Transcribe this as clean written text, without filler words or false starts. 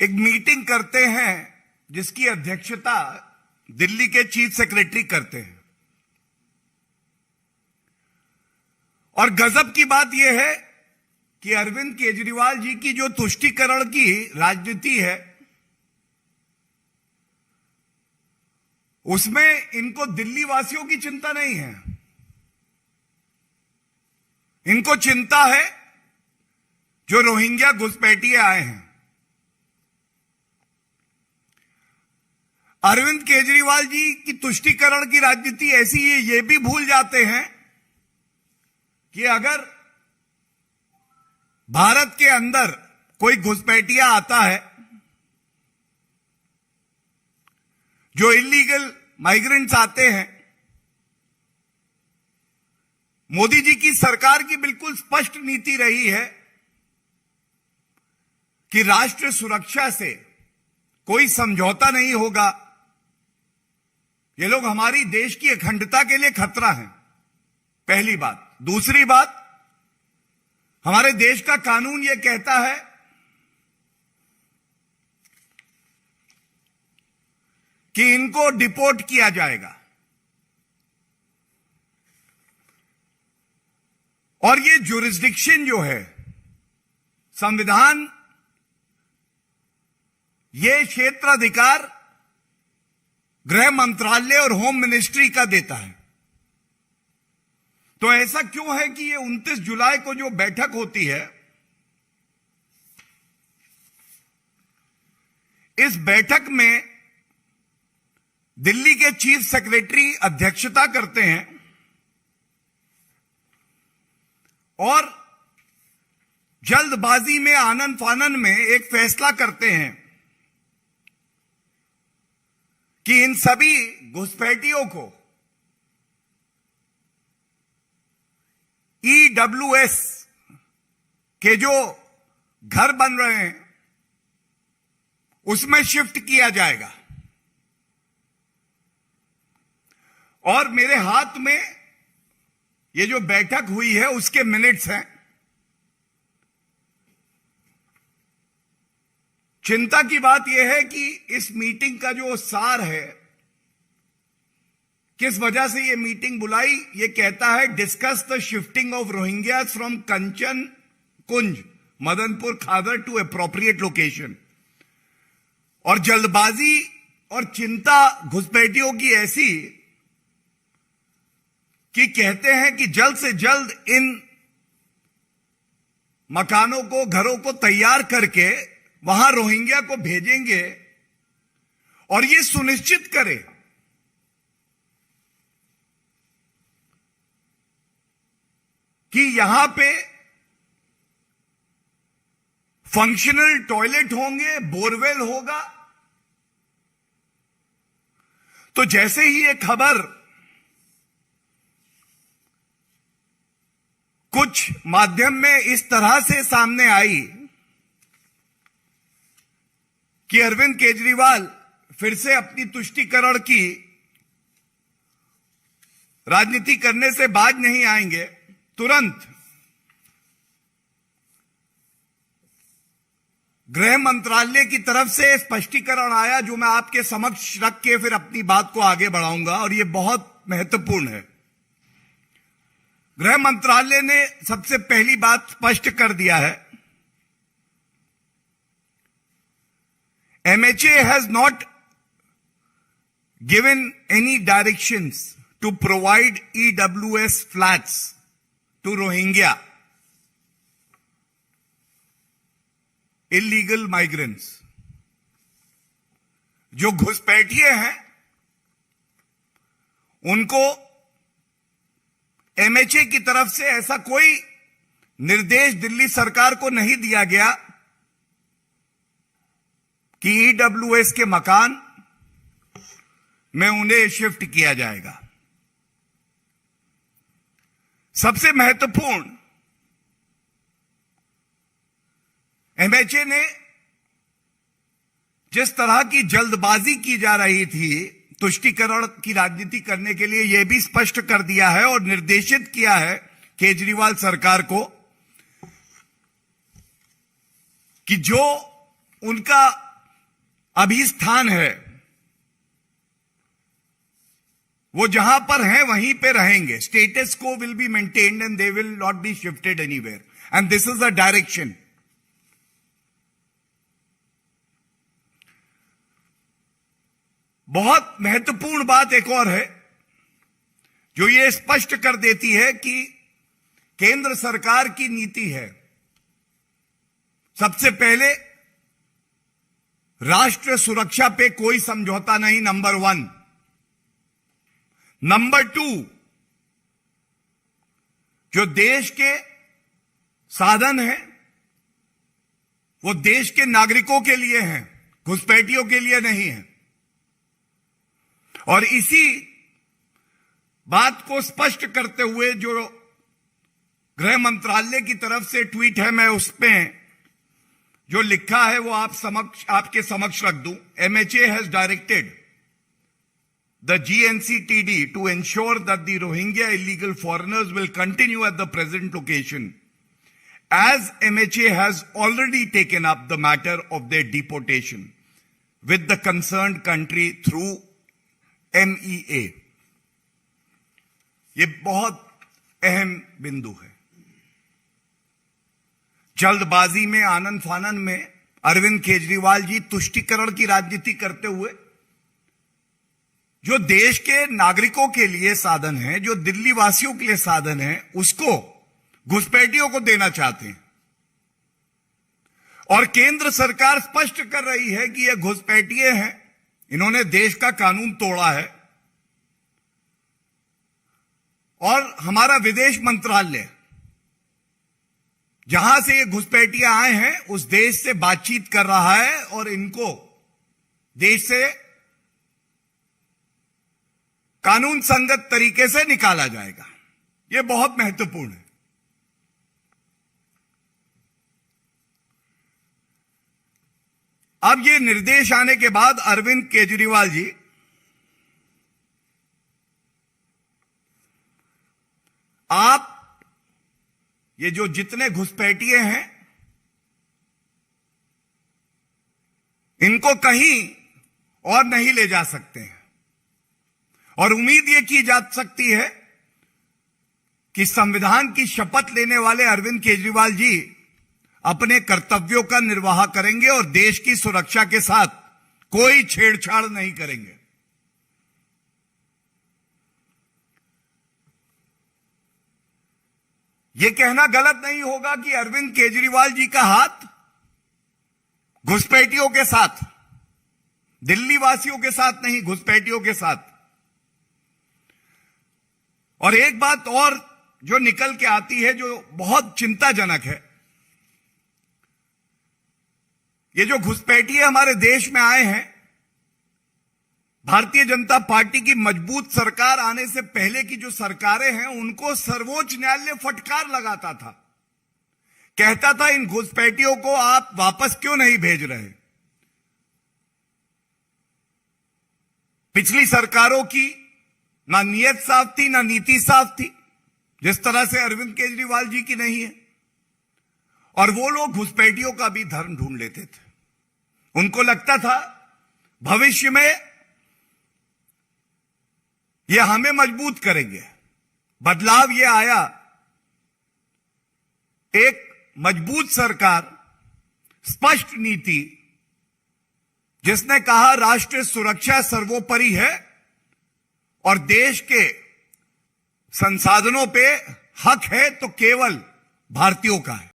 एक मीटिंग करते हैं जिसकी अध्यक्षता दिल्ली के चीफ सेक्रेटरी करते हैं। और गजब की बात यह है कि अरविंद केजरीवाल जी की जो तुष्टीकरण की राजनीति है, उसमें इनको दिल्ली वासियों की चिंता नहीं है। इनको चिंता है जो रोहिंग्या घुसपैठिए आए हैं। अरविंद केजरीवाल जी की तुष्टीकरण की राजनीति ऐसी है, ये भी भूल जाते हैं कि अगर भारत के अंदर कोई घुसपैठिया आता है, जो इलीगल माइग्रेंट्स आते हैं, मोदी जी की सरकार की बिल्कुल स्पष्ट नीति रही है कि राष्ट्र सुरक्षा से कोई समझौता नहीं होगा। ये लोग हमारी देश की अखंडता के लिए खतरा हैं, पहली बात। दूसरी बात, हमारे देश का कानून यह कहता है कि इनको डिपोर्ट किया जाएगा। और ये जुरिस्डिक्शन जो है, संविधान ये क्षेत्राधिकार गृह मंत्रालय और होम मिनिस्ट्री का देता है। तो ऐसा क्यों है कि ये 29 जुलाई को जो बैठक होती है, इस बैठक में दिल्ली के चीफ सेक्रेटरी अध्यक्षता करते हैं और जल्दबाजी में, आनन फानन में एक फैसला करते हैं कि इन सभी घुसपैठियों को EWS के जो घर बन रहे हैं उसमें शिफ्ट किया जाएगा। और मेरे हाथ में ये जो बैठक हुई है उसके मिनट्स हैं। चिंता की बात यह है कि इस मीटिंग का जो सार है, किस वजह से ये मीटिंग बुलाई, ये कहता है discuss the shifting of Rohingya from Kanchan Kunj Madanpur Khadar to appropriate location. और जल्दबाजी और चिंता घुसपैठियों की ऐसी कि कहते हैं कि जल्द से जल्द इन मकानों को, घरों को तैयार करके वहां रोहिंग्या को भेजेंगे और ये सुनिश्चित करें कि यहां पे फंक्शनल टॉयलेट होंगे, बोरवेल होगा। तो जैसे ही ये खबर कुछ माध्यम में इस तरह से सामने आई कि अरविंद केजरीवाल फिर से अपनी तुष्टीकरण की राजनीति करने से बाज नहीं आएंगे, तुरंत गृह मंत्रालय की तरफ से स्पष्टीकरण आया, जो मैं आपके समक्ष रख के फिर अपनी बात को आगे बढ़ाऊंगा। और यह बहुत महत्वपूर्ण है। गृह मंत्रालय ने सबसे पहली बात स्पष्ट कर दिया है, MHA has not given any directions to provide EWS flats to Rohingya illegal migrants। जो घुसपैठिए हैं उनको MHA की तरफ से ऐसा कोई निर्देश दिल्ली सरकार को नहीं दिया गया कि EWS के मकान में उन्हें शिफ्ट किया जाएगा। सबसे महत्वपूर्ण, MHA ने जिस तरह की जल्दबाजी की जा रही थी तुष्टीकरण की राजनीति करने के लिए, यह भी स्पष्ट कर दिया है और निर्देशित किया है केजरीवाल सरकार को कि जो उनका अभी स्थान है, वो जहां पर हैं वहीं पे रहेंगे. स्टेटस को will be maintained and they will not be shifted anywhere. And this is the direction. बहुत महत्वपूर्ण बात एक और है जो ये स्पष्ट कर देती है कि केंद्र सरकार की नीति है, सबसे पहले राष्ट्र सुरक्षा पे कोई समझौता नहीं, नंबर 1. नंबर 2, जो देश के साधन हैं वो देश के नागरिकों के लिए हैं, घुसपैठियों के लिए नहीं है. और इसी बात को स्पष्ट करते हुए जो गृह मंत्रालय की तरफ से ट्वीट है, मैं उसमें जो लिखा है वो आपके समक्ष रख दूं. MHA has directed the GNCTD to ensure that the Rohingya illegal foreigners will continue at the present location, as MHA has already taken up the matter of their deportation with the concerned country through MEA. ये बहुत अहम बिंदु है. जल्दबाजी में, आनन फानन में अरविंद केजरीवाल जी तुष्टीकरण की राजनीति करते हुए जो देश के नागरिकों के लिए साधन है, जो दिल्ली वासियों के लिए साधन है, उसको घुसपैठियों को देना चाहते हैं. और केंद्र सरकार स्पष्ट कर रही है कि ये घुसपैठिए हैं, इन्होंने देश का कानून तोड़ा है. और हमारा विदेश मंत्रालय जहां से ये घुसपैठिए आए हैं उस देश से बातचीत कर रहा है और इनको देश से कानून संगत तरीके से निकाला जाएगा. यह बहुत महत्वपूर्ण है. अब ये निर्देश आने के बाद अरविंद केजरीवाल जी आप ये जो जितने घुसपैठिए हैं इनको कहीं और नहीं ले जा सकते हैं. और उम्मीद ये की जा सकती है कि संविधान की शपथ लेने वाले अरविंद केजरीवाल जी अपने कर्तव्यों का निर्वाह करेंगे और देश की सुरक्षा के साथ कोई छेड़छाड़ नहीं करेंगे. यह कहना गलत नहीं होगा कि अरविंद केजरीवाल जी का हाथ घुसपैठियों के साथ, दिल्ली वासियों के साथ नहीं, घुसपैठियों के साथ. और एक बात और जो निकल के आती है जो बहुत चिंताजनक है, ये जो घुसपैठिए हमारे देश में आए हैं, भारतीय जनता पार्टी की मजबूत सरकार आने से पहले की जो सरकारें हैं उनको सर्वोच्च न्यायालय फटकार लगाता था, कहता था इन घुसपैठियों को आप वापस क्यों नहीं भेज रहे. पिछली सरकारों की ना नीयत साफ थी ना नीति साफ थी, जिस तरह से अरविंद केजरीवाल जी की नहीं है. और वो लोग घुसपैठियों का भी धर्म ढूंढ लेते थे. उनको लगता था भविष्य में ये हमें मजबूत करेंगे. बदलाव ये आया, एक मजबूत सरकार, स्पष्ट नीति, जिसने कहा राष्ट्रीय सुरक्षा सर्वोपरि है और देश के संसाधनों पे हक है तो केवल भारतीयों का है.